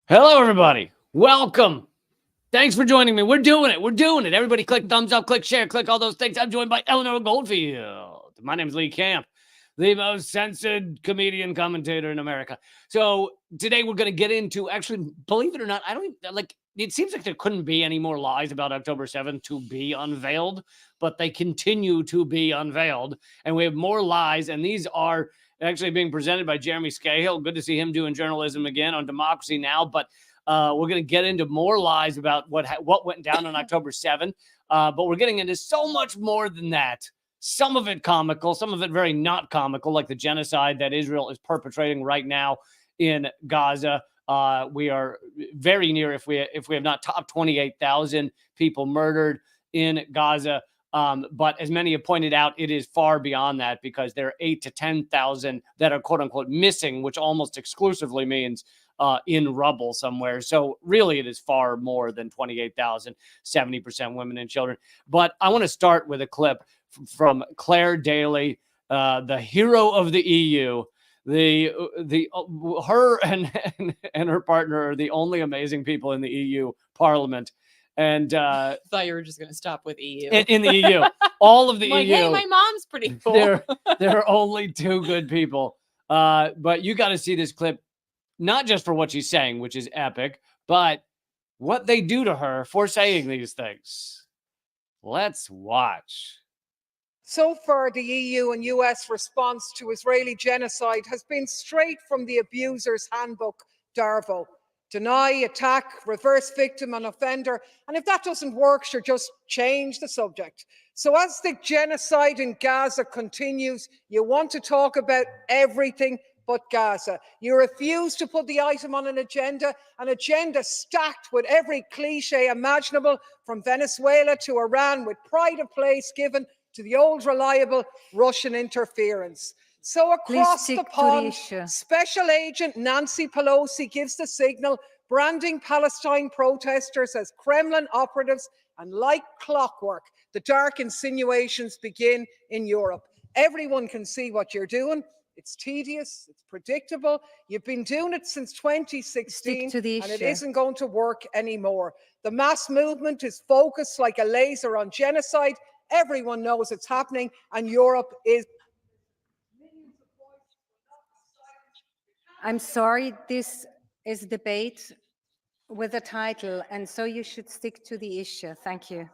Hello, everybody. Welcome. Thanks for joining me. We're doing it. We're doing it. Everybody click thumbs up, click share, click all those things. I'm joined by Eleanor Goldfield. My name's Lee Camp, the most censored comedian commentator in America. So today we're going to get into, actually, believe it or not, I don't even, like, it seems like there couldn't be any more lies about October 7th to be unveiled, but they continue to be unveiled. And we have more lies, and these are actually being presented by Jeremy Scahill. Good to see him doing journalism again on Democracy Now! But we're going to get into more lies about what went down on October 7th. But we're getting into so much more than that. Some of it comical, some of it very not comical, like the genocide that Israel is perpetrating right now in Gaza. We are very near, if we have not topped 28,000 people murdered in Gaza. But as many have pointed out, it is far beyond that, because there are 8 to 10,000 that are quote unquote missing, which almost exclusively means in rubble somewhere. So really it is far more than 28,000, 70% women and children. But I want to start with a clip from Claire Daly, the hero of the EU. Her and her partner are the only amazing people in the EU Parliament. And I thought you were just going to stop with EU. In the EU, all of the like, EU. Hey, my mom's pretty cool. There are only two good people. But you got to see this clip, not just for what she's saying, which is epic, but what they do to her for saying these things. Let's watch. So far, the EU and US response to Israeli genocide has been straight from the abuser's handbook, Darvo. Deny, attack, reverse victim and offender. And if that doesn't work, sure, just change the subject. So as the genocide in Gaza continues, you want to talk about everything but Gaza. You refuse to put the item on an agenda stacked with every cliche imaginable, from Venezuela to Iran, with pride of place given to the old reliable Russian interference. So across the pond, Special Agent Nancy Pelosi gives the signal, branding Palestine protesters as Kremlin operatives, and like clockwork, the dark insinuations begin in Europe. Everyone can see what you're doing. It's tedious, it's predictable. You've been doing it since 2016, and it isn't going to work anymore. The mass movement is focused like a laser on genocide. Everyone knows it's happening, and Europe is... I'm sorry, this is a debate with a title, and so you should stick to the issue. Thank you.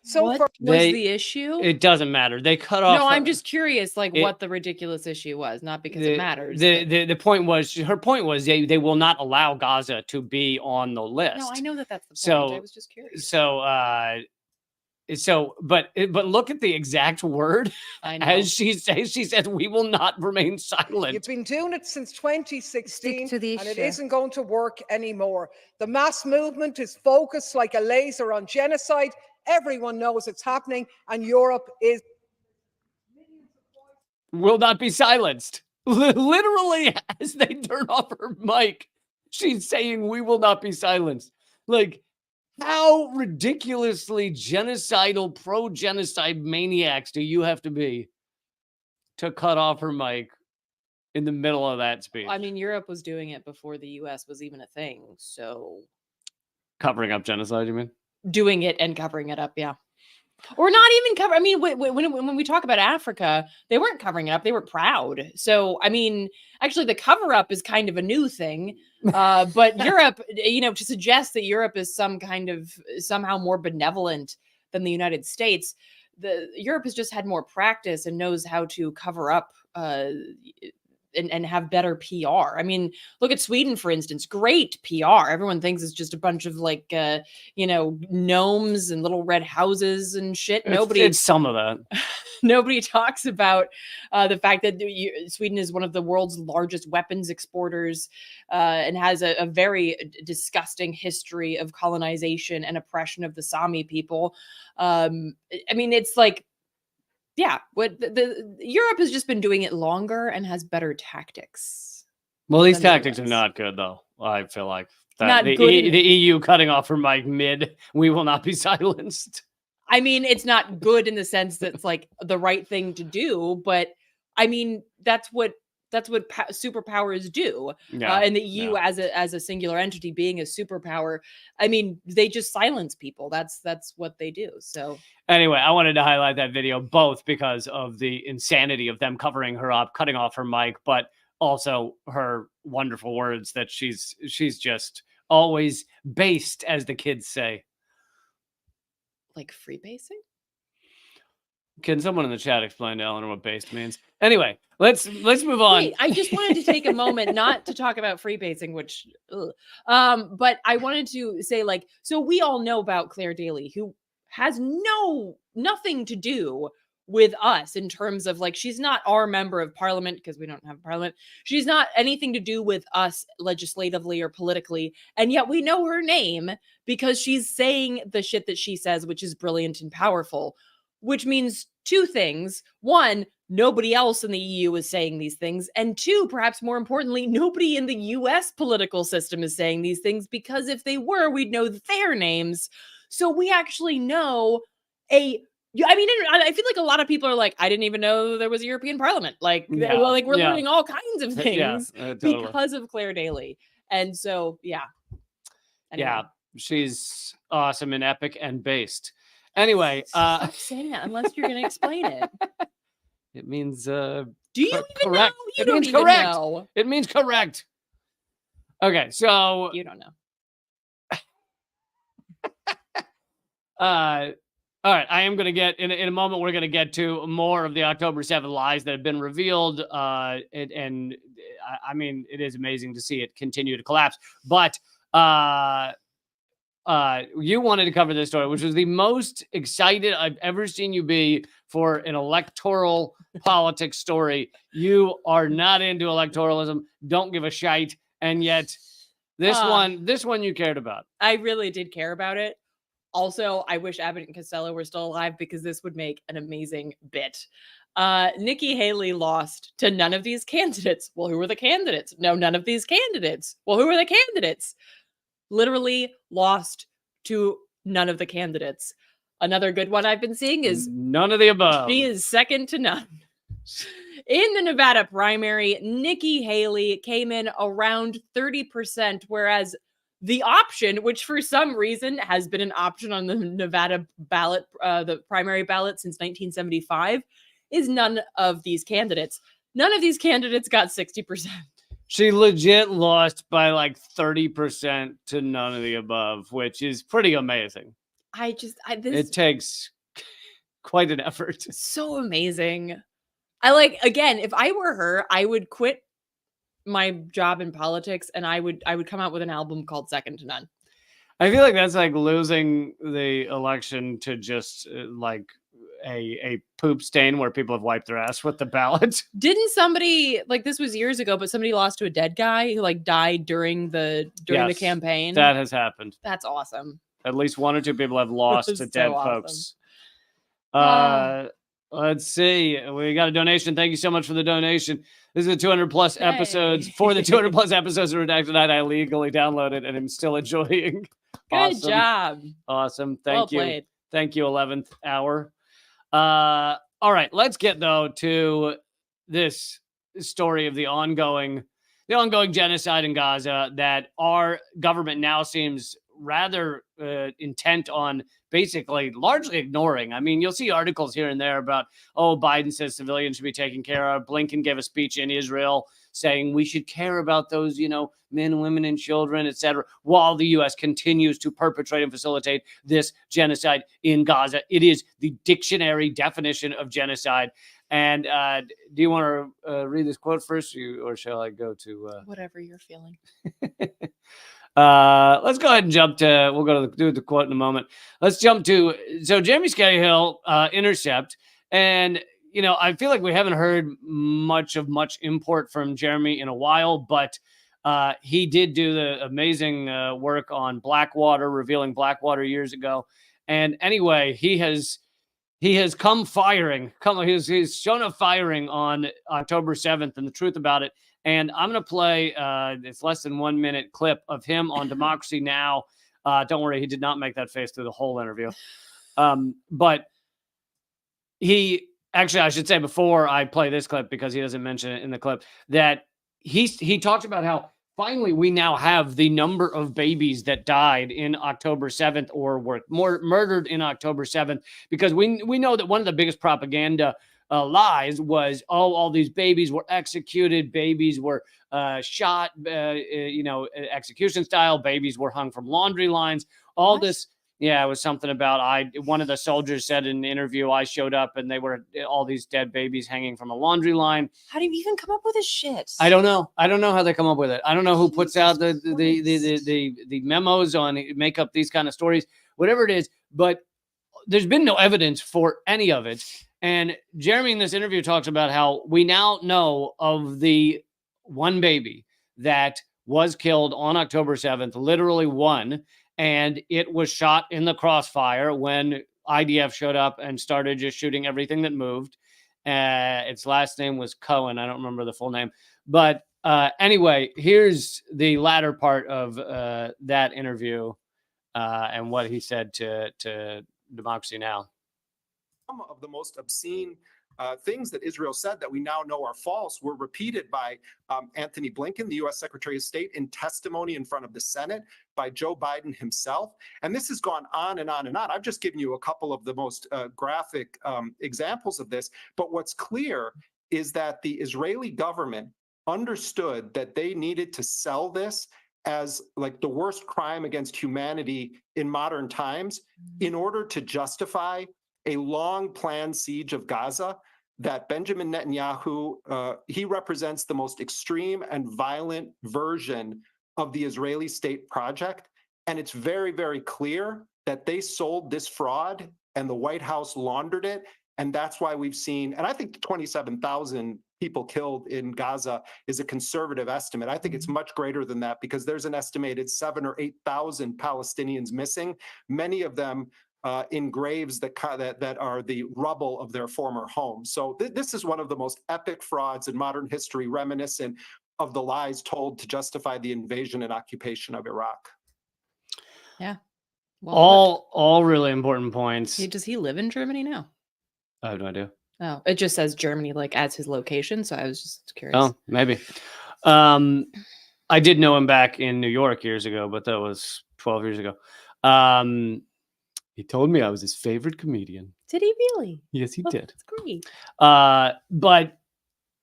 So what was the issue? It doesn't matter. They cut off. No, I'm just curious, like, what the ridiculous issue was. Not because it matters. The point was, her point was, they will not allow Gaza to be on the list. No, I know that's the point. So, I was just curious. But look at the exact word. I know. As she says, we will not remain silent. You've been doing it since 2016, and it isn't going to work anymore. The mass movement is focused like a laser on genocide. Everyone knows it's happening, and Europe is... will not be silenced. Literally, as they turn off her mic, she's saying, we will not be silenced. Like, how ridiculously genocidal, pro-genocide maniacs do you have to be to cut off her mic in the middle of that speech? I mean, Europe was doing it before the US was even a thing, so... Covering up genocide, you mean? Doing it and covering it up, yeah. Or not even cover. I mean, when we talk about Africa, they weren't covering it up. They were proud. So, I mean, actually, the cover up is kind of a new thing. But Europe, to suggest that Europe is somehow more benevolent than the United States, Europe has just had more practice and knows how to cover up and have better PR. I mean, look at Sweden, for instance. Great PR. Everyone thinks it's just a bunch of gnomes and little red houses and shit. It's some of that. Nobody talks about the fact that Sweden is one of the world's largest weapons exporters and has a very disgusting history of colonization and oppression of the Sami people. I mean, it's like, yeah, Europe has just been doing it longer and has better tactics. Well, these tactics are not good, though. I feel like the EU cutting off her mic mid, we will not be silenced. I mean, it's not good in the sense that it's like the right thing to do, but I mean, that's what that's what superpowers do. Yeah. And the EU as a singular entity being a superpower, I mean, they just silence people. That's what they do. So Anyway, I wanted to highlight that video both because of the insanity of them covering her up, cutting off her mic, but also her wonderful words that she's just always based, as the kids say. like freebasing. Can someone in the chat explain to Eleanor what based means? Anyway, let's move on. Wait, I just wanted to take a moment not to talk about freebasing, which, but I wanted to say, like, so we all know about Claire Daly, who has nothing to do with us in terms of, like, she's not our member of parliament because we don't have parliament. She's not anything to do with us legislatively or politically, and yet we know her name because she's saying the shit that she says, which is brilliant and powerful. Which means two things. One, nobody else in the EU is saying these things. And two, perhaps more importantly, nobody in the US political system is saying these things, because if they were, we'd know their names. So we actually know I mean, I feel like a lot of people are like, I didn't even know there was a European Parliament. Like, Yeah, like we're yeah. learning all kinds of things Totally. because of Claire Daly. And so, yeah. Anyway. Yeah, she's awesome and epic and based. Anyway, Stop saying that unless you're going to explain it. it means Do you even correct. know? You It don't means even correct. know. It means correct. Okay, so You don't know. all right, I am going to get in a moment. We're going to get to more of the October 7th lies that have been revealed. I mean, it is amazing to see it continue to collapse. But you wanted to cover this story, which was the most excited I've ever seen you be for an electoral politics story. You are not into electoralism, don't give a shite, and yet this one you cared about. I really did care about it. Also, I wish Abbott and Costello were still alive because this would make an amazing bit. Nikki Haley lost to none of these candidates. Well, who were the candidates? No, none of these candidates. Well, who were the candidates? Literally lost to none of the candidates. Another good one I've been seeing is none of the above. she is second to none. In the Nevada primary, Nikki Haley came in around 30%, whereas the option, which for some reason has been an option on the Nevada ballot, the primary ballot since 1975, is none of these candidates. None of these candidates got 60%. She legit lost by like 30% to none of the above, which is pretty amazing. It takes quite an effort. So amazing. Again, if I were her, I would quit my job in politics and I would come out with an album called Second to None. I feel like that's like losing the election to just like a poop stain where people have wiped their ass with the ballot. Didn't somebody, like, this was years ago, but somebody lost to a dead guy who like died during the Yes, campaign? That has happened. That's awesome. At least one or two people have lost to So dead awesome. folks. Let's see. We got a donation. Thank you so much for the donation. This is the 200 plus episodes. Yay. For the 200 plus episodes of Redacted Night, I legally downloaded and I'm still enjoying. Good Awesome. job. Awesome. Well Thank you. played. Thank you, 11th hour. All right, let's get though to this story of the ongoing genocide in Gaza that our government now seems rather intent on basically largely ignoring. I mean, you'll see articles here and there about, Biden says civilians should be taken care of. Blinken gave a speech in Israel saying we should care about those, men, women, and children, etc., while the U.S. continues to perpetrate and facilitate this genocide in Gaza. It is the dictionary definition of genocide. And do you want to read this quote first, or shall I go to... Whatever you're feeling. Let's go ahead and jump to, we'll go to do the quote in a moment. Let's jump to, so Jeremy Scahill, Intercept. And, I feel like we haven't heard much import from Jeremy in a while, but he did do the amazing work on Blackwater, revealing Blackwater years ago. And anyway, he has come firing. He's shown up firing on October 7th, and the truth about it. And I'm going to play it's less than 1 minute clip of him on Democracy Now! Don't worry, he did not make that face through the whole interview. But he actually, I should say before I play this clip, because he doesn't mention it in the clip, that he talked about how finally we now have the number of babies that died in October 7th or were murdered in October 7th, because we know that one of the biggest propaganda lies was, oh, all these babies were executed, babies were shot, execution style, babies were hung from laundry lines, all What? this. Yeah, it was something about one of the soldiers said in an interview, I showed up and they were all these dead babies hanging from a laundry line. How do you even come up with this shit? I don't know. I don't know how they come up with it. I don't know who puts out Jesus the memos on make up these kind of stories, whatever it is, but there's been no evidence for any of it. And Jeremy in this interview talks about how we now know of the one baby that was killed on October 7th, literally one, and it was shot in the crossfire when IDF showed up and started just shooting everything that moved. Its last name was Cohen. I don't remember the full name. But anyway, here's the latter part of that interview and what he said to Democracy Now! Some of the most obscene things that Israel said that we now know are false were repeated by Anthony Blinken, the U.S. Secretary of State, in testimony in front of the Senate, by Joe Biden himself. And this has gone on and on and on. I've just given you a couple of the most graphic examples of this. But what's clear is that the Israeli government understood that they needed to sell this as like the worst crime against humanity in modern times in order to justify a long planned siege of Gaza that Benjamin Netanyahu, he represents the most extreme and violent version of the Israeli state project. And it's very, very clear that they sold this fraud and the White House laundered it. And that's why we've seen, and I think 27,000 people killed in Gaza is a conservative estimate. I think it's much greater than that because there's an estimated 7,000 or 8,000 Palestinians missing, many of them in graves that are the rubble of their former homes. So this is one of the most epic frauds in modern history, reminiscent of the lies told to justify the invasion and occupation of Iraq. Yeah. Well, All really important points. does he live in Germany now? I have no idea. Oh, it just says Germany like as his location, so I was just curious. Oh, maybe. I did know him back in New York years ago, but that was 12 years ago. He told me I was his favorite comedian. Did he really? Yes, he Oh, did. That's great. But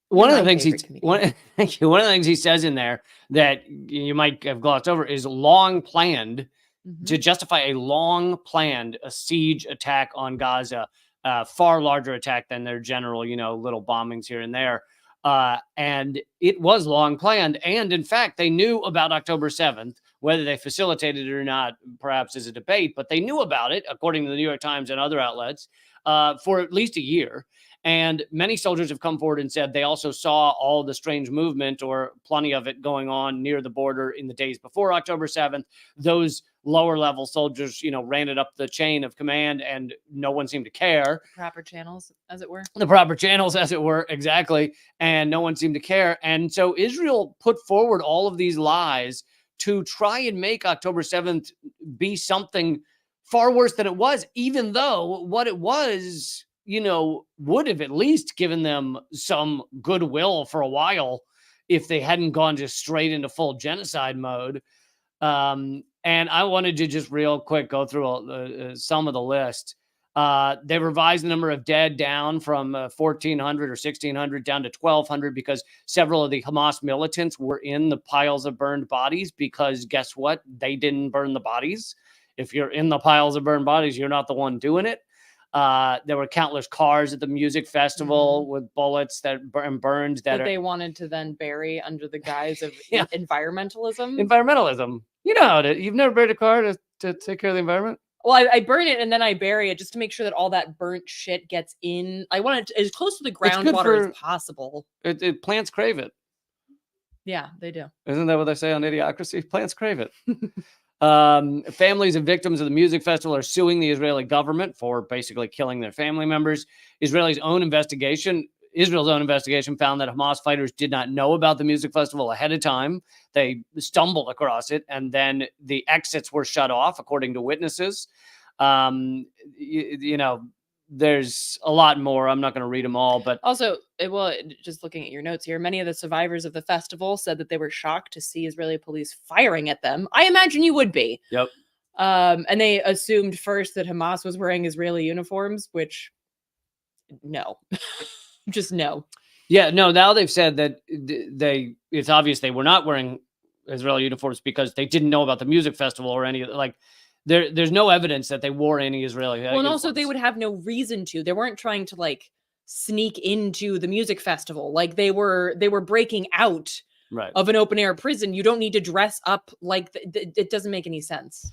one of my the things favorite one of the things he says in there that you might have glossed over is long planned to justify a siege attack on Gaza, far larger attack than their general, little bombings here and there. And it was long planned. And in fact, they knew about October 7th. Whether they facilitated it or not, perhaps is a debate, but they knew about it, according to the New York Times and other outlets, for at least a year. And many soldiers have come forward and said they also saw all the strange movement or plenty of it going on near the border in the days before October 7th. Those lower level soldiers, ran it up the chain of command and no one seemed to care. Proper channels, as it were. The proper channels, as it were, exactly. And no one seemed to care. And so Israel put forward all of these lies to try and make October 7th be something far worse than it was, even though what it was, would have at least given them some goodwill for a while if they hadn't gone just straight into full genocide mode. And I wanted to just real quick go through some of the list. They revised the number of dead down from 1,400 or 1,600 down to 1,200 because several of the Hamas militants were in the piles of burned bodies because guess what? They didn't burn the bodies. If you're in the piles of burned bodies, you're not the one doing it. There were countless cars at the music festival with bullets that burned that they wanted to then bury under the guise of Yeah. environmentalism. Environmentalism. You know how it is. You've never buried a car to take care of the environment? Well, I burn it and then I bury it just to make sure that all that burnt shit gets in. I want it as close to the good groundwater for- as possible. Plants crave it. Yeah, they do. Isn't that what they say on Idiocracy? Plants crave it. Families of victims of the music festival are suing the Israeli government for basically killing their family members. Israel's own investigation found that Hamas fighters did not know about the music festival ahead of time. They stumbled across it, and then the exits were shut off, according to witnesses. there's a lot more. I'm not going to read them all, but Also, just looking at your notes here, many of the survivors of the festival said that they were shocked to see Israeli police firing at them. I imagine you would be. Yep. And they assumed first that Hamas was wearing Israeli uniforms, which no, just no. yeah, no, now they've said that it's obvious they were not wearing Israeli uniforms because they didn't know about the music festival or any, like, there's no evidence that they wore any Israeli Well, and also they uniforms. would have no reason to. They weren't trying to like sneak into the music festival. Like they were breaking out Right. of an open air prison. You don't need to dress up like it doesn't make any sense.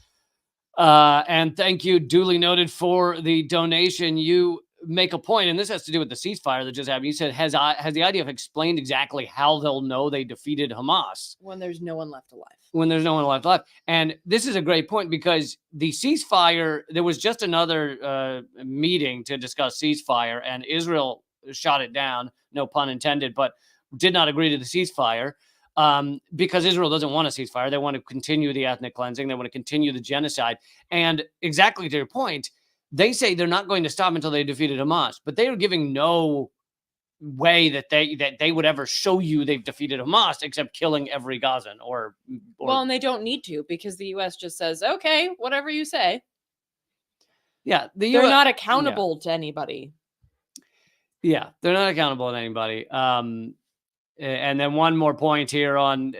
And thank you, duly noted, for the donation. You make a point, and this has to do with the ceasefire that just happened. You said, has the IDF explained exactly how they'll know they defeated Hamas When there's no one left alive. when there's no one left? And this is a great point because the ceasefire, there was just another meeting to discuss ceasefire, and Israel shot it down, no pun intended, but did not agree to the ceasefire. Because Israel doesn't want a ceasefire. They want to continue the ethnic cleansing. They want to continue the genocide. And exactly to your point, they say they're not going to stop until they defeated Hamas, but they are giving no way that they would ever show you they've defeated Hamas except killing every Gazan or Well, and they don't need to because the U.S. just says, okay, whatever you say. yeah, They're not accountable to anybody. Yeah, they're not accountable to anybody. And then one more point here on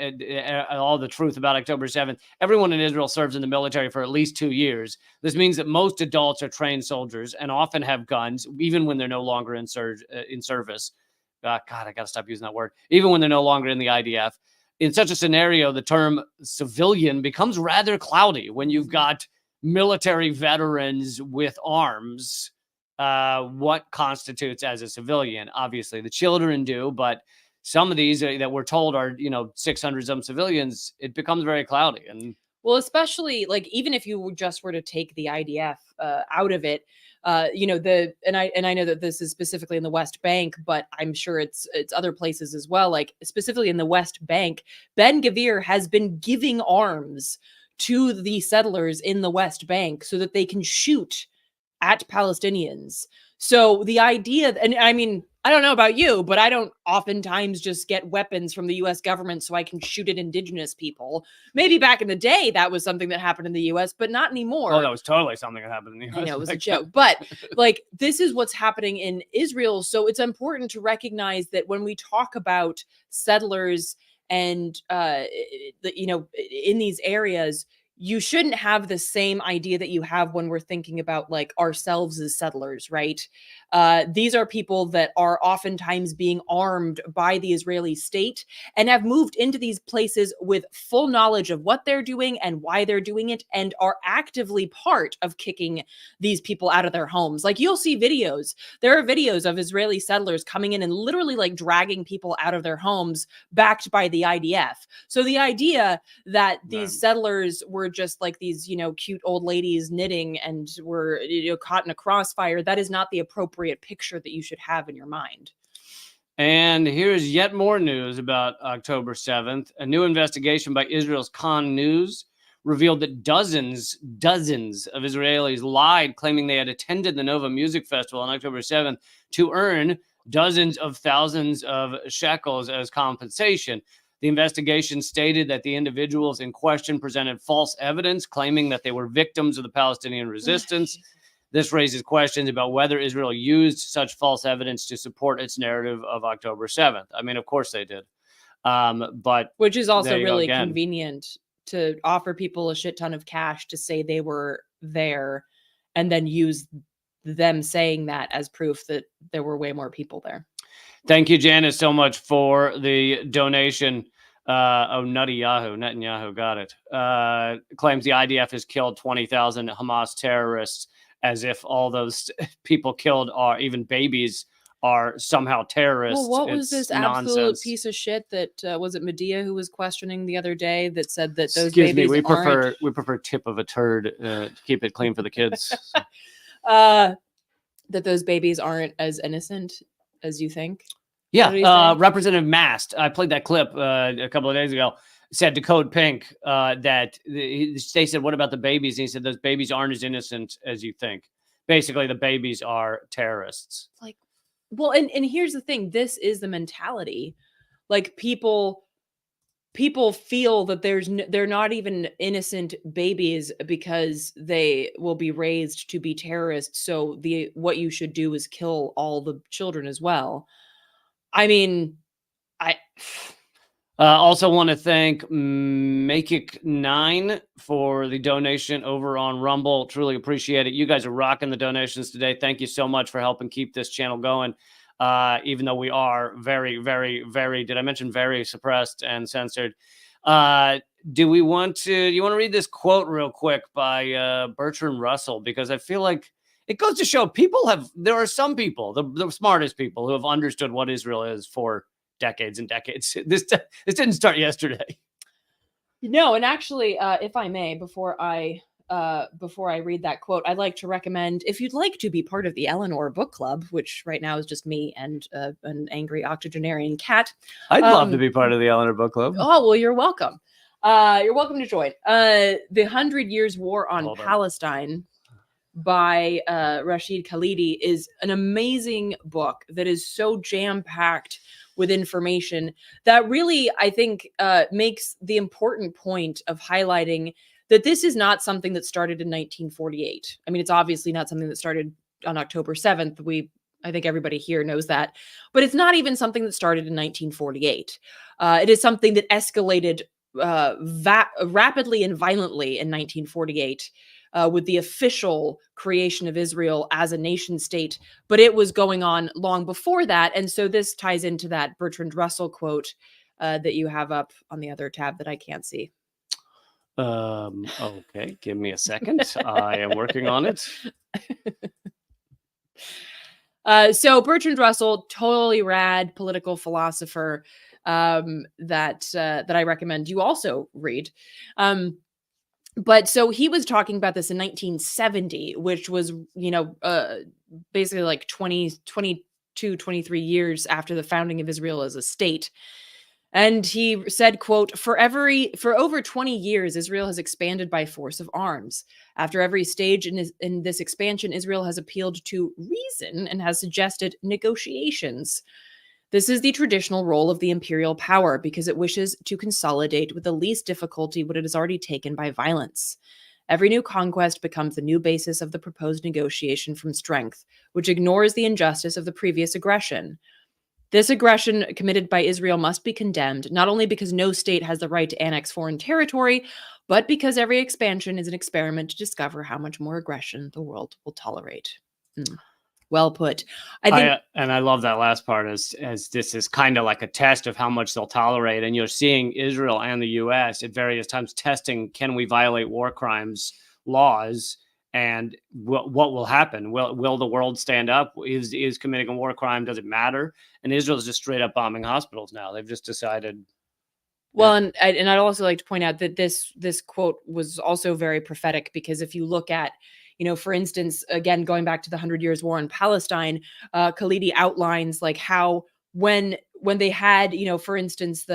all the truth about October 7th. Everyone in Israel serves in the military for at least 2 years. This means that most adults are trained soldiers and often have guns, even when they're no longer in service. God, I got to stop using that word. Even when they're no longer in the IDF. In such a scenario, the term civilian becomes rather cloudy when you've got military veterans with arms. What constitutes as a civilian? Obviously, the children do, but some of these that we're told are, 600 some civilians, it becomes very cloudy. And well, especially like even if you just were to take the IDF out of it, and I know that this is specifically in the West Bank, but I'm sure it's other places as well. Like specifically in the West Bank, Ben-Gvir has been giving arms to the settlers in the West Bank so that they can shoot at Palestinians. So the idea, and I mean, I don't know about you, but I don't oftentimes just get weapons from the US government so I can shoot at indigenous people. Maybe back in the day, that was something that happened in the US, but not anymore. oh, that was totally something that happened in the US. I know it was a joke, but like this is what's happening in Israel. So it's important to recognize that when we talk about settlers and, in these areas, you shouldn't have the same idea that you have when we're thinking about like ourselves as settlers, right? These are people that are oftentimes being armed by the Israeli state and have moved into these places with full knowledge of what they're doing and why they're doing it and are actively part of kicking these people out of their homes. Like you'll see videos. There are videos of Israeli settlers coming in and literally like dragging people out of their homes backed by the IDF. So the idea that these settlers were just like these, cute old ladies knitting and were caught in a crossfire, that is not the appropriate picture that you should have in your mind. And here's yet more news about October 7th. A new investigation by Israel's Kan News revealed that dozens of Israelis lied, claiming they had attended the Nova Music Festival on October 7th to earn dozens of thousands of shekels as compensation. The investigation stated that the individuals in question presented false evidence, claiming that they were victims of the Palestinian resistance. This raises questions about whether Israel used such false evidence to support its narrative of October 7th. I mean, of course they did. But which is also there you go really again. convenient to offer people a shit ton of cash to say they were there and then use them saying that as proof that there were way more people there. Thank you, Janice, so much for the donation. Netanyahu got it. Claims the IDF has killed 20,000 Hamas terrorists, as if all those people killed are even babies are somehow terrorists. Well, what was It's this absolute nonsense. piece of shit that was it Medea who was questioning the other day that said that those Excuse me, babies we prefer tip of a turd to keep it clean for the kids. that those babies aren't as innocent as you think? What did he Yeah, say? Representative Mast, I played that clip a couple of days ago, said to Code Pink that they said, what about the babies? And he said, those babies aren't as innocent as you think. basically the babies are terrorists. Like, well, and here's the thing, this is the mentality. Like, people feel that they're not even innocent babies because they will be raised to be terrorists, so what you should do is kill all the children as well. I mean, I Also want to thank Makik9 for the donation over on Rumble. Truly appreciate it. You guys are rocking the donations today. Thank you so much for helping keep this channel going. Even though we are very, very, very, did I mention very suppressed and censored? Do you want to read this quote real quick by Bertrand Russell? Because I feel like it goes to show there are some people, the smartest people, who have understood what Israel is for decades and decades. This didn't start yesterday. No, and actually, if I may, before I read that quote, I'd like to recommend, if you'd like to be part of the Eleanor Book Club, which right now is just me and an angry octogenarian cat. I'd love to be part of the Eleanor Book Club. Oh, well, you're welcome. You're welcome to join. The 100 Years War on Palestine by Rashid Khalidi is an amazing book that is so jam-packed with information that really, I think, makes the important point of highlighting that this is not something that started in 1948. I mean, it's obviously not something that started on October 7th. I think everybody here knows that. But it's not even something that started in 1948. It is something that escalated rapidly and violently in 1948 with the official creation of Israel as a nation state. But it was going on long before that. And so this ties into that Bertrand Russell quote that you have up on the other tab that I can't see. Okay, give me a second. I am working on it. So Bertrand Russell, totally rad political philosopher that I recommend you also read. But so he was talking about this in 1970, which was, basically like 22, 23 years after the founding of Israel as a state. And he said, quote, for over 20 years, Israel has expanded by force of arms. After every stage in this expansion, Israel has appealed to reason and has suggested negotiations. This is the traditional role of the imperial power because it wishes to consolidate with the least difficulty what it has already taken by violence. Every new conquest becomes the new basis of the proposed negotiation from strength, which ignores the injustice of the previous aggression. This aggression committed by Israel must be condemned, not only because no state has the right to annex foreign territory, but because every expansion is an experiment to discover how much more aggression the world will tolerate. Well put. I love that last part as this is kind of like a test of how much they'll tolerate. And you're seeing Israel and the U.S. at various times testing, can we violate war crimes laws? And what will happen? Will the world stand up? Is committing a war crime? Does it matter? And Israel's just straight up bombing hospitals now. They've just decided. Well, and I'd also like to point out that this quote was also very prophetic, because if you look at, for instance, again, going back to the 100 Years War in Palestine, Khalidi outlines like how when they had, for instance,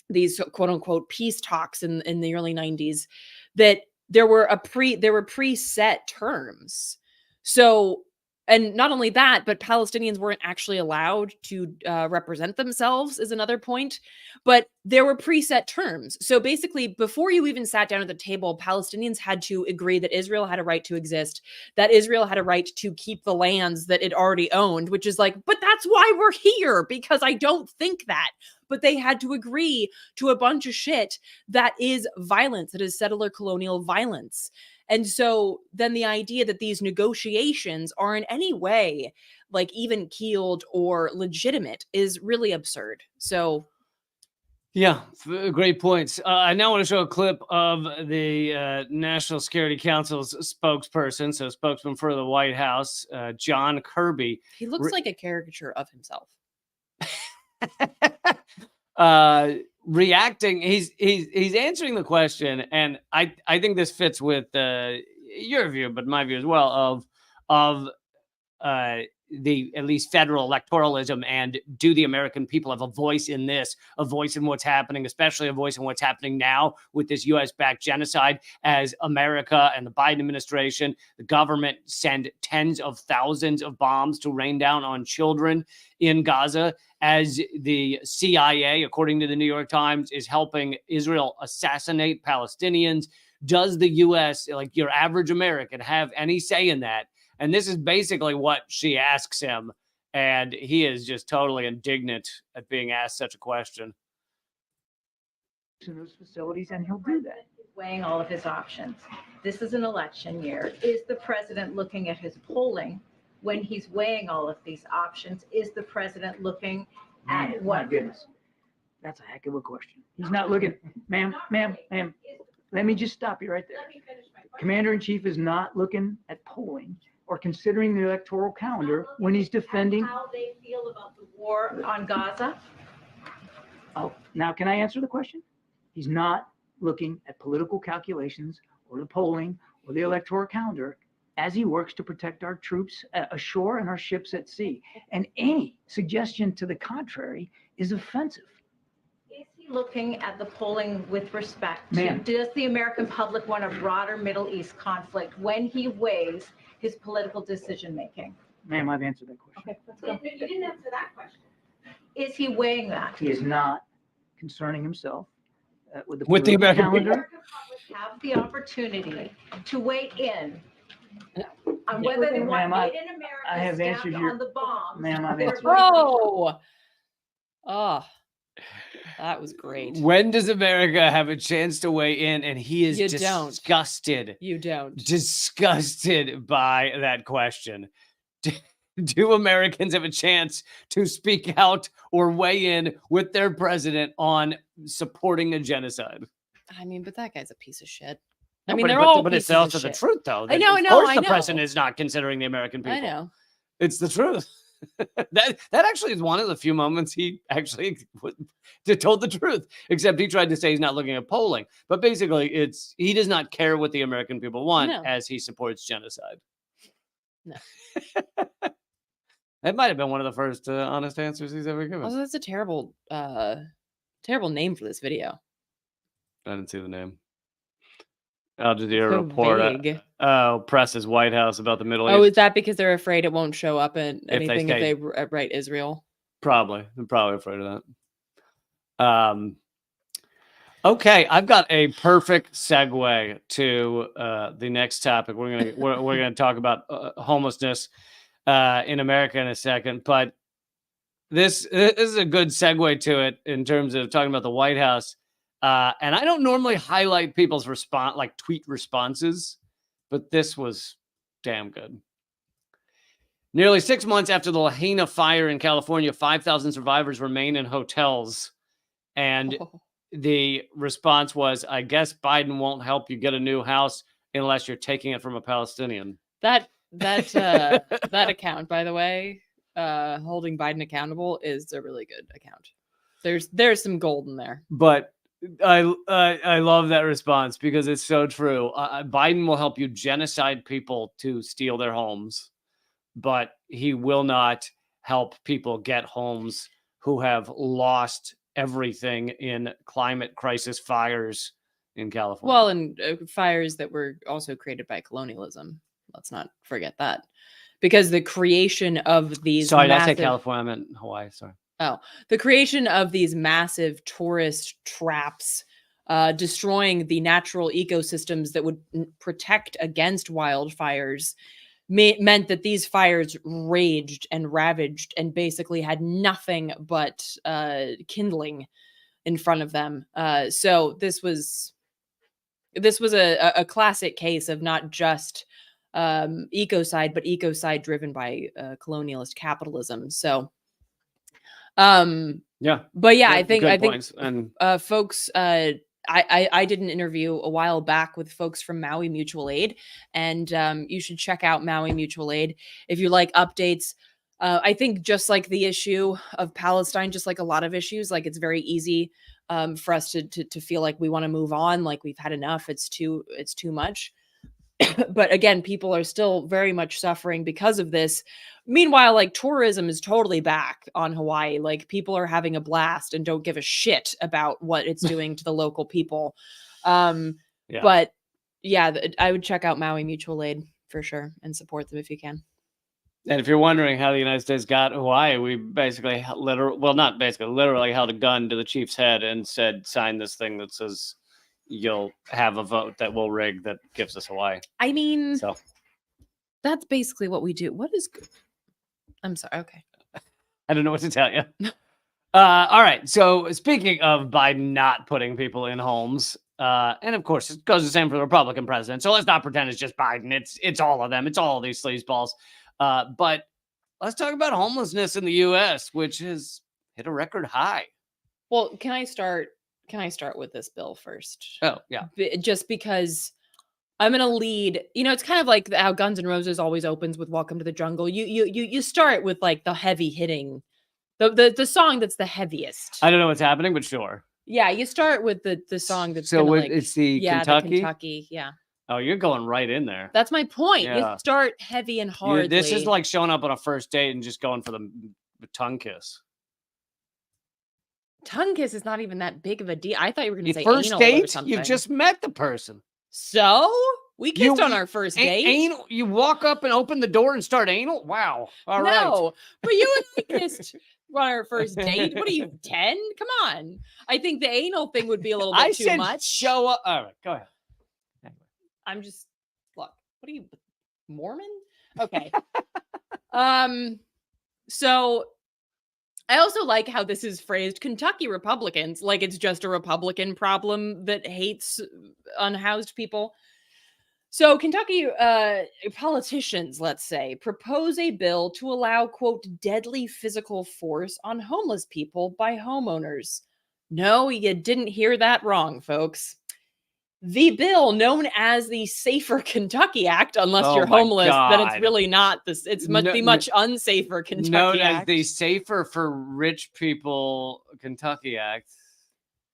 these quote unquote peace talks in the early 90s, that there were preset terms. So, and not only that, but Palestinians weren't actually allowed to represent themselves is another point, but there were preset terms. So basically, before you even sat down at the table, Palestinians had to agree that Israel had a right to exist, that Israel had a right to keep the lands that it already owned, which is like, but that's why we're here, because I don't think that. But they had to agree to a bunch of shit that is violence, that is settler colonial violence. And so then the idea that these negotiations are in any way like even keeled or legitimate is really absurd. So yeah, great points. I now want to show a clip of the National Security Council's spokesperson, so spokesman for the White House, John Kirby. He looks like a caricature of himself. Reacting, he's answering the question, and I think this fits with your view, but my view as well, of the at least federal electoralism, and do the American people have a voice in this, a voice in what's happening, especially a voice in what's happening now with this US-backed genocide, as America and the Biden administration, the government, send tens of thousands of bombs to rain down on children in Gaza, as the CIA, according to the New York Times, is helping Israel assassinate Palestinians. Does the US, like your average American, have any say in that? And this is basically what she asks him. And he is just totally indignant at being asked such a question. To those facilities, and he'll do that. Weighing all of his options. This is an election year. Is the president looking at his polling when he's weighing all of these options? Is the president looking at My what? goodness. That's a heck of a question. He's not looking, ma'am, let me just stop you right there. Commander-in-Chief is not looking at polling or considering the electoral calendar when he's defending. How they feel about the war on Gaza? Oh, now can I answer the question? He's not looking at political calculations or the polling or the electoral calendar as he works to protect our troops ashore and our ships at sea. And any suggestion to the contrary is offensive. Is he looking at the polling with respect to, Ma'am. does the American public want a broader Middle East conflict when he weighs his political decision-making? Ma'am, I've answered that question. Okay, let's go. You didn't answer that question. Is he weighing that? He is not concerning himself with the With the political American calendar. Have the opportunity to weigh in on whether they want Ma'am, made in America I have stamped answered your- on the bomb. Ma'am, I've or answered- Oh, that was great. When does America have a chance to weigh in? And he is You don't. disgusted, You don't. disgusted by that question. Do Americans have a chance to speak out or weigh in with their president on supporting a genocide? I mean, but that guy's a piece of shit. No, I mean, but- they're but- all but it's pieces of also the shit. truth, though. I know, Of I know, course I the know. president is not considering the American people. I know. It's the truth. that actually is one of the few moments he actually told the truth, except he tried to say he's not looking at polling. But basically, it's he does not care what the American people want No. as he supports genocide. No. That might have been one of the first honest answers he's ever given. Also, that's a terrible, terrible name for this video. I didn't see the name. Al Jazeera So report. vague. Presses White House about the Middle Oh, East. is that because they're afraid it won't show up in they anything if say- they write Israel? Probably. I'm probably afraid of that. Okay, I've got a perfect segue to the next topic. We're gonna talk about homelessness in America in a second, but this is a good segue to it in terms of talking about the White House. And I don't normally highlight people's tweet responses, but this was damn good. Nearly 6 months after the Lahaina fire in California, 5,000 survivors remain in hotels. And the response was, I guess Biden won't help you get a new house unless you're taking it from a Palestinian. That account, by the way, holding Biden accountable is a really good account. There's some gold in there. But I love that response because it's so true. Biden will help you genocide people to steal their homes, but he will not help people get homes who have lost everything in climate crisis fires in California. Well, and fires that were also created by colonialism. Let's not forget that. Because the creation of these sorry, did I say massive, California? I meant Hawaii. Sorry. the creation of these massive tourist traps, destroying the natural ecosystems that would protect against wildfires, meant that these fires raged and ravaged and basically had nothing but kindling in front of them. So this was a classic case of not just ecocide, but ecocide driven by colonialist capitalism. So, Yeah. but yeah, Good I think points. And folks, I did an interview a while back with folks from Maui Mutual Aid, and you should check out Maui Mutual Aid if you like updates. I think just like the issue of Palestine, just like a lot of issues, like it's very easy for us to feel like we want to move on, like we've had enough. It's too much. But again, people are still very much suffering because of this. Meanwhile, like tourism is totally back on Hawaii. Like people are having a blast and don't give a shit about what it's doing to the local people. Yeah. But yeah, I would check out Maui Mutual Aid for sure and support them if you can. And if you're wondering how the United States got Hawaii, we basically literally held a gun to the chief's head and said, sign this thing that says you'll have a vote that we'll rig that gives us Hawaii. I mean, So that's basically what we do. What is I'm sorry. Okay. I don't know what to tell you. All right. So speaking of Biden not putting people in homes, and of course it goes the same for the Republican president. So let's not pretend it's just Biden. It's all of them. It's all these sleazeballs. But let's talk about homelessness in the U.S., which has hit a record high. Well, can I start with this bill first? Oh, yeah. Just because I'm going to lead, it's kind of like how Guns N' Roses always opens with Welcome to the Jungle. You start with like the heavy hitting, the song that's the heaviest. I don't know what's happening, but sure. Yeah, you start with the song that's So gonna, it's the the Kentucky? Kentucky. Yeah. Oh, you're going right in there. That's my point. Yeah. You start heavy and hard. This is like showing up on a first date and just going for the tongue kiss. Tongue kiss is not even that big of a deal. I thought you were going to say First anal or date, something. you've just met the person. So we kissed You- on our first A- date. Anal, you walk up and open the door and start anal? Wow. All right. No, but you and I kissed on our first date. What are you, 10? Come on. I think the anal thing would be a little bit I too said much. show up. All right, go ahead. I'm just, look, what are you, Mormon? Okay. So I also like how this is phrased, Kentucky Republicans, like it's just a Republican problem that hates unhoused people. So Kentucky politicians, let's say, propose a bill to allow, quote, deadly physical force on homeless people by homeowners. No, you didn't hear that wrong, folks. The bill, known as the Safer Kentucky Act, unless Oh you're my homeless, then it's God. really not this. It's much No- the much unsafer Kentucky Known as Act. the Safer for Rich People Kentucky Act.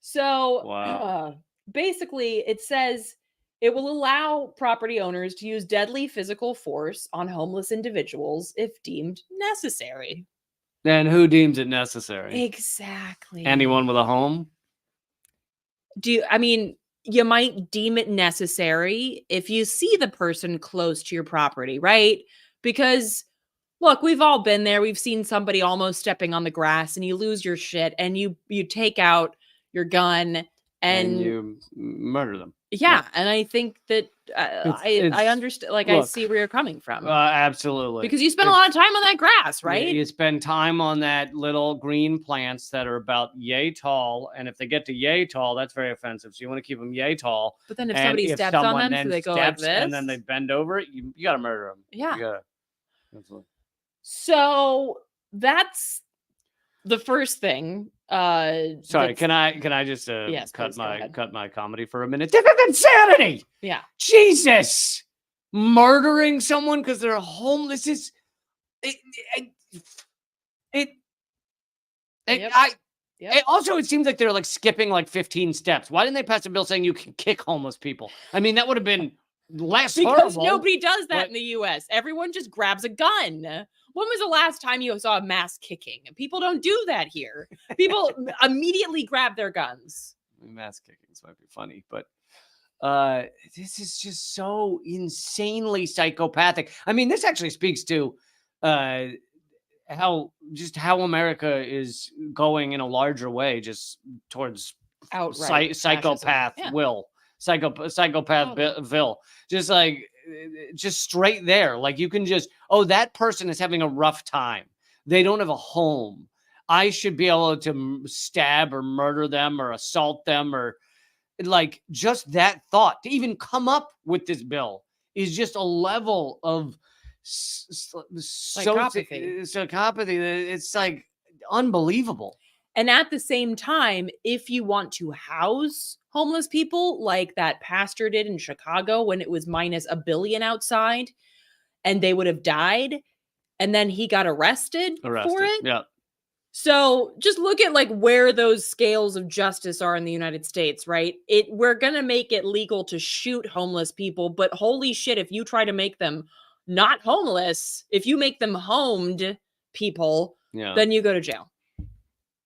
So Wow. basically, it says it will allow property owners to use deadly physical force on homeless individuals if deemed necessary. Then who deems it necessary? Exactly. Anyone with a home? You might deem it necessary if you see the person close to your property, right? Because look, we've all been there. We've seen somebody almost stepping on the grass and you lose your shit and you take out your gun and you murder them. yeah, and I think that It's- I understand. Like I look, see where you're coming from Absolutely. because you spend a lot of time on that grass, Yeah, right? You spend time on that little green plants that are about yay tall. And if they get to yay tall, that's very offensive. So you want to keep them yay tall. But then if And somebody steps on someone them, then so they go like steps this, and then they bend over it, you got to murder them. yeah. Absolutely. So that's the first thing. Sorry, that's- can I just Yes, please, go ahead. cut my comedy for a minute? This is insanity. Yeah. Jesus, murdering someone because they're homeless is it. Yep. Yep. Also, it seems like they're like skipping like 15 steps. Why didn't they pass a bill saying you can kick homeless people? I mean, that would have been less Because horrible. nobody does that What- in the US. Everyone just grabs a gun. When was the last time you saw a mass kicking? People don't do that here. People immediately grab their guns. Mass kickings might be funny, but this is just so insanely psychopathic. I mean, this actually speaks to how America is going in a larger way, just towards Outright psychopath fascism. Yeah. will, psychopath will, just like just straight there. Like you can just, oh, that person is having a rough time. They don't have a home. I should be able to stab or murder them or assault them, or like just that thought to even come up with this bill is just a level of Psychopathy. psychopathy. It's like unbelievable. And at the same time, if you want to house homeless people like that pastor did in Chicago when it was minus $1 billion outside and they would have died, and then he got arrested for it. Yeah. So just look at like where those scales of justice are in the United States, right? We're gonna make it legal to shoot homeless people, but holy shit, if you try to make them not homeless, if you make them homed people, Yeah. then you go to jail.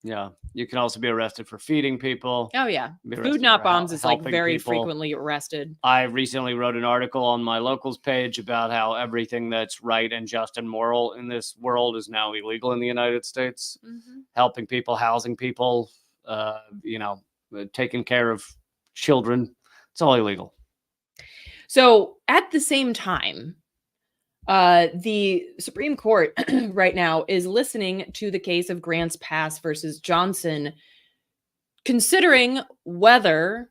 Yeah. You can also be arrested for feeding people. Oh yeah. be Food arrested not for bombs is like helping very people. frequently arrested. I recently wrote an article on my locals page about how everything that's right and just and moral in this world is now illegal in the United States. Helping people, housing people, taking care of children. It's all illegal. So at the same time, the Supreme Court right now is listening to the case of Grants Pass versus Johnson, considering whether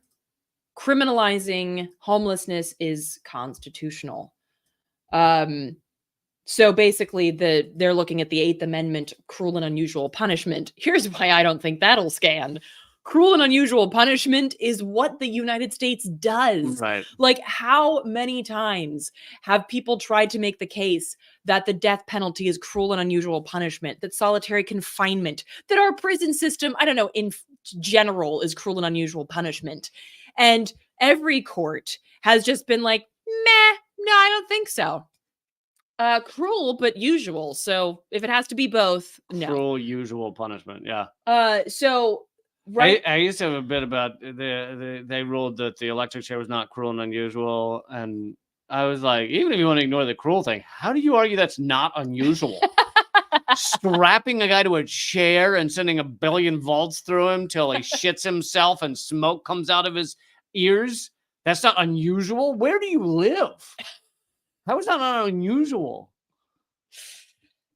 criminalizing homelessness is constitutional. So basically, they're looking at the Eighth Amendment, cruel and unusual punishment. Here's why I don't think that'll stand. Cruel and unusual punishment is what the United States does. Right. Like, how many times have people tried to make the case that the death penalty is cruel and unusual punishment, that solitary confinement, that our prison system, I don't know, in general is cruel and unusual punishment? And every court has just been like, meh, no, I don't think so. Cruel, but usual. So if it has to be both, no. Cruel, usual punishment. Yeah. So right. I used to have a bit about they ruled that the electric chair was not cruel and unusual, and I was like, even if you want to ignore the cruel thing, how do you argue that's not unusual? Strapping a guy to a chair and sending a billion volts through him till he shits himself and smoke comes out of his ears. That's not unusual. Where do you live? How is that not unusual?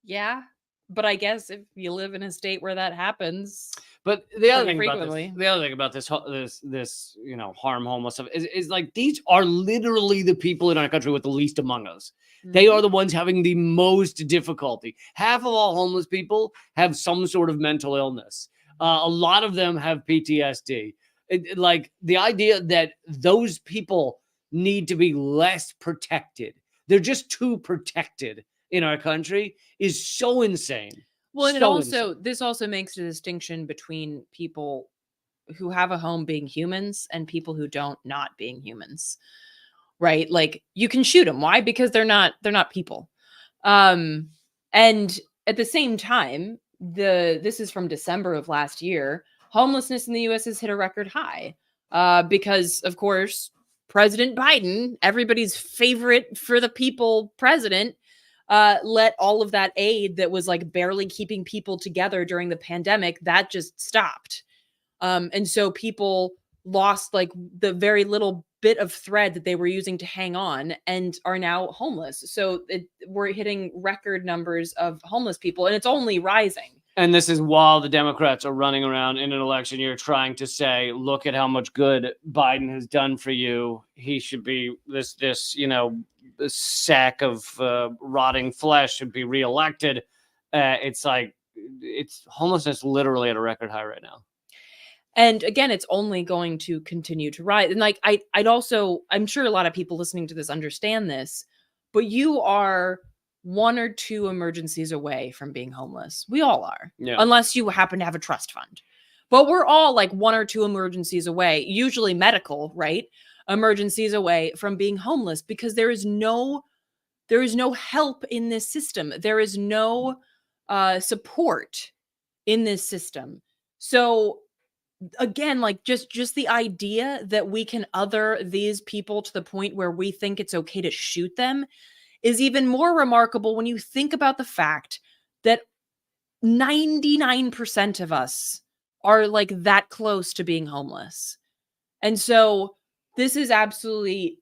Yeah, but I guess if you live in a state where that happens, but the other pretty thing frequently. about this harm homeless stuff is like these are literally the people in our country with the least among us. They are the ones having the most difficulty. Half of all homeless people have some sort of mental illness. A lot of them have PTSD. Like the idea that those people need to be less protected. They're just too protected in our country is so insane. Well, and So this also makes a distinction between people who have a home being humans and people who don't not being humans. Right? Like you can shoot them. Why? Because they're not people. And at the same time, this is from December of last year. Homelessness in the US has hit a record high. Because of course, President Biden, everybody's favorite for the people president, let all of that aid that was like barely keeping people together during the pandemic, that just stopped. And so people lost like the very little bit of thread that they were using to hang on and are now homeless. So we're hitting record numbers of homeless people and it's only rising. And this is while the Democrats are running around in an election year trying to say, look at how much good Biden has done for you. He should be this sack of rotting flesh should be reelected. It's like it's homelessness literally at a record high right now. And again, it's only going to continue to rise. And like I'm sure a lot of people listening to this understand this, but you are 1 or 2 emergencies away from being homeless. We all are, unless you happen to have a trust fund. But we're all like 1 or 2 emergencies away, usually medical, right? Emergencies away from being homeless because there is no help in this system. There is no support in this system. So again, like just the idea that we can other these people to the point where we think it's okay to shoot them is even more remarkable when you think about the fact that 99% of us are like that close to being homeless. And so this is absolutely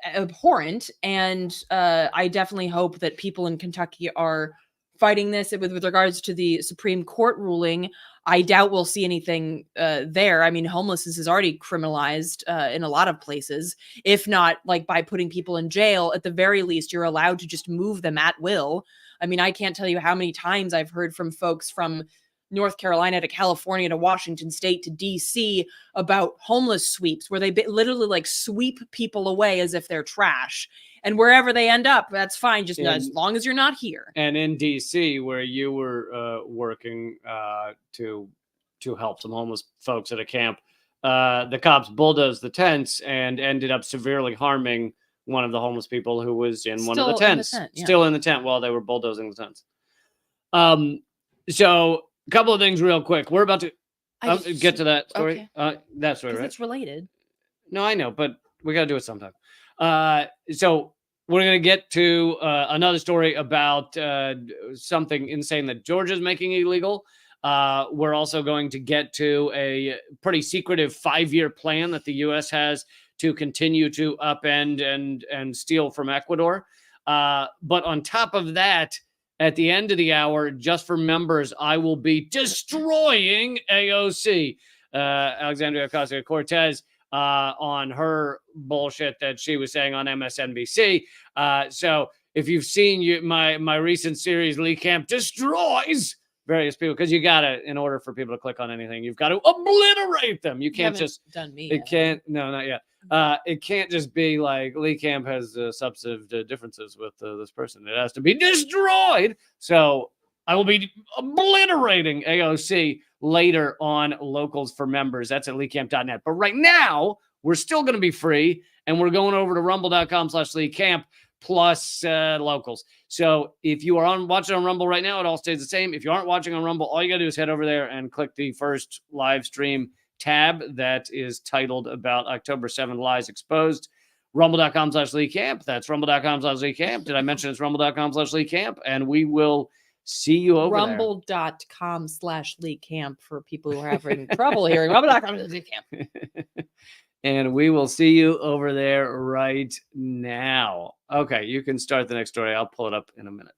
abhorrent. And I definitely hope that people in Kentucky are fighting this with regards to the Supreme Court ruling. I doubt we'll see anything there. I mean, homelessness is already criminalized in a lot of places, if not like by putting people in jail. At the very least, you're allowed to just move them at will. I mean, I can't tell you how many times I've heard from folks from North Carolina to California to Washington State to DC about homeless sweeps where they literally like sweep people away as if they're trash. and wherever they end up, that's fine. Just And- as long as you're not here. And in DC, where you were working to help some homeless folks at a camp, the cops bulldozed the tents and ended up severely harming one of the homeless people who was in one of the Still in the tents, tent, yeah. still in the tent while they were bulldozing the tents. So a couple of things real quick. We're about to get to that story. That story, 'Cause right? it's related. No, I know, but we got to do it sometime. So we're going to get to another story about something insane that Georgia's making illegal. We're also going to get to a pretty secretive 5-year plan that the U.S. has to continue to upend and steal from Ecuador. But on top of that, at the end of the hour, just for members, I will be destroying AOC, Alexandria Ocasio-Cortez, on her bullshit that she was saying on MSNBC. So if you've seen my recent series, Lee Camp Destroys various people, because you gotta, in order for people to click on anything, you've got to obliterate them. You can't haven't just done me. it yet. can't no not yet. It can't just be like Lee Camp has substantive differences with this person. It has to be destroyed. So I will be obliterating AOC later on Locals for Members. That's at leecamp.net. But right now, we're still going to be free, and we're going over to rumble.com/leecamp plus Locals. So if you are watching on Rumble right now, it all stays the same. If you aren't watching on Rumble, all you got to do is head over there and click the first live stream tab that is titled about October 7 Lies Exposed. Rumble.com/leecamp. That's rumble.com/leecamp. Did I mention it's rumble.com/leecamp? And we will see you over there. Rumble.com/leecamp for people who are having trouble hearing. Rumble.com/leecamp. And we will see you over there right now. Okay, you can start the next story. I'll pull it up in a minute.